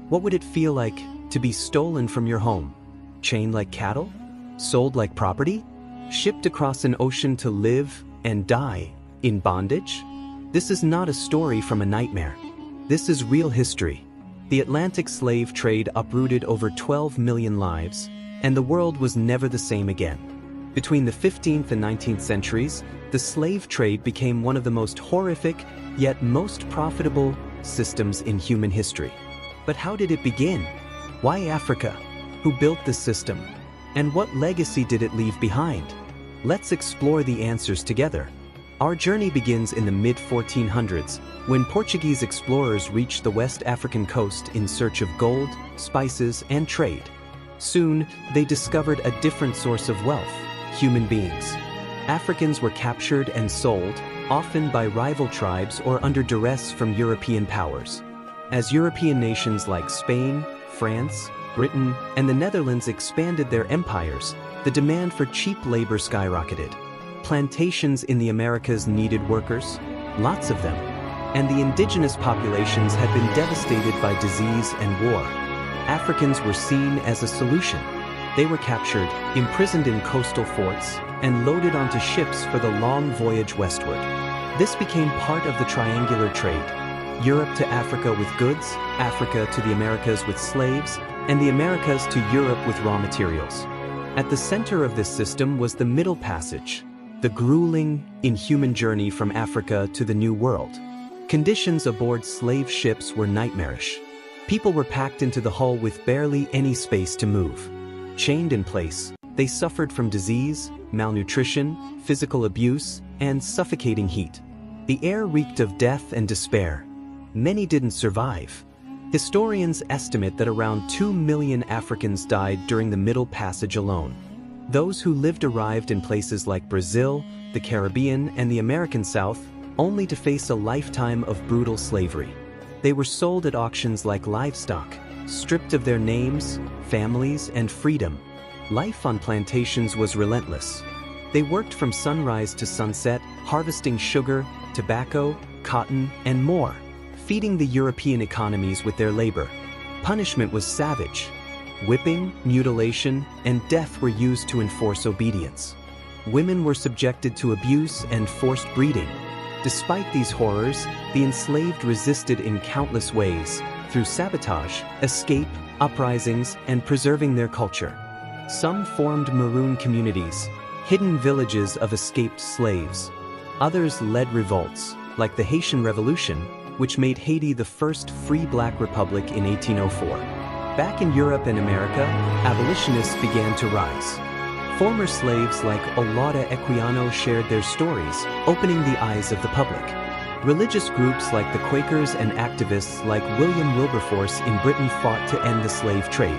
What would it feel like to be stolen from your home? Chained like cattle? Sold like property? Shipped across an ocean to live and die in bondage? This is not a story from a nightmare. This is real history. The Atlantic slave trade uprooted over 12 million lives, and the world was never the same again. Between the 15th and 19th centuries, the slave trade became one of the most horrific, yet most profitable systems in human history. But how did it begin? Why Africa? Who built this system? And what legacy did it leave behind? Let's explore the answers together. Our journey begins in the mid-1400s, when Portuguese explorers reached the West African coast in search of gold, spices, and trade. Soon, they discovered a different source of wealth: human beings. Africans were captured and sold, often by rival tribes or under duress from European powers. As European nations like Spain, France, Britain, and the Netherlands expanded their empires, the demand for cheap labor skyrocketed. Plantations in the Americas needed workers, lots of them, and the indigenous populations had been devastated by disease and war. Africans were seen as a solution. They were captured, imprisoned in coastal forts, and loaded onto ships for the long voyage westward. This became part of the triangular trade: Europe to Africa with goods, Africa to the Americas with slaves, and the Americas to Europe with raw materials. At the center of this system was the Middle Passage, the grueling, inhuman journey from Africa to the New World. Conditions aboard slave ships were nightmarish. People were packed into the hull with barely any space to move. Chained in place, they suffered from disease, malnutrition, physical abuse, and suffocating heat. The air reeked of death and despair. Many didn't survive. Historians estimate that around 2 million Africans died during the Middle Passage alone. Those who lived arrived in places like Brazil, the Caribbean, and the American South, only to face a lifetime of brutal slavery. They were sold at auctions like livestock, stripped of their names, families, and freedom. Life on plantations was relentless. They worked from sunrise to sunset, harvesting sugar, tobacco, cotton, and more, feeding the European economies with their labor. Punishment was savage. Whipping, mutilation, and death were used to enforce obedience. Women were subjected to abuse and forced breeding. Despite these horrors, the enslaved resisted in countless ways, through sabotage, escape, uprisings, and preserving their culture. Some formed maroon communities, hidden villages of escaped slaves. Others led revolts, like the Haitian Revolution, which made Haiti the first free black republic in 1804. Back in Europe and America, abolitionists began to rise. Former slaves like Olaudah Equiano shared their stories, opening the eyes of the public. Religious groups like the Quakers and activists like William Wilberforce in Britain fought to end the slave trade.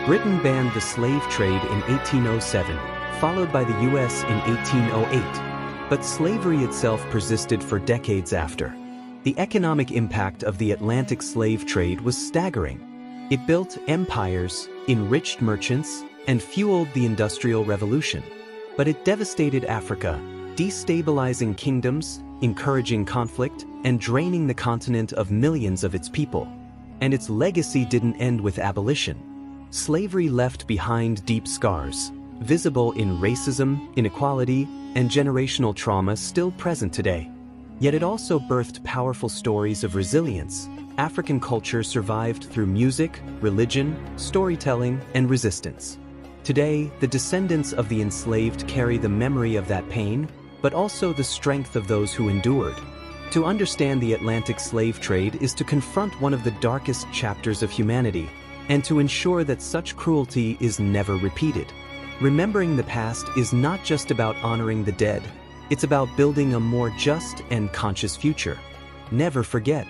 Britain banned the slave trade in 1807, followed by the US in 1808. But slavery itself persisted for decades after. The economic impact of the Atlantic slave trade was staggering. It built empires, enriched merchants, and fueled the Industrial Revolution. But it devastated Africa, destabilizing kingdoms, encouraging conflict, and draining the continent of millions of its people. And its legacy didn't end with abolition. Slavery left behind deep scars, visible in racism, inequality, and generational trauma still present today. Yet it also birthed powerful stories of resilience. African culture survived through music, religion, storytelling, and resistance. Today, the descendants of the enslaved carry the memory of that pain, but also the strength of those who endured. To understand the Atlantic slave trade is to confront one of the darkest chapters of humanity, and to ensure that such cruelty is never repeated. Remembering the past is not just about honoring the dead, it's about building a more just and conscious future. Never forget,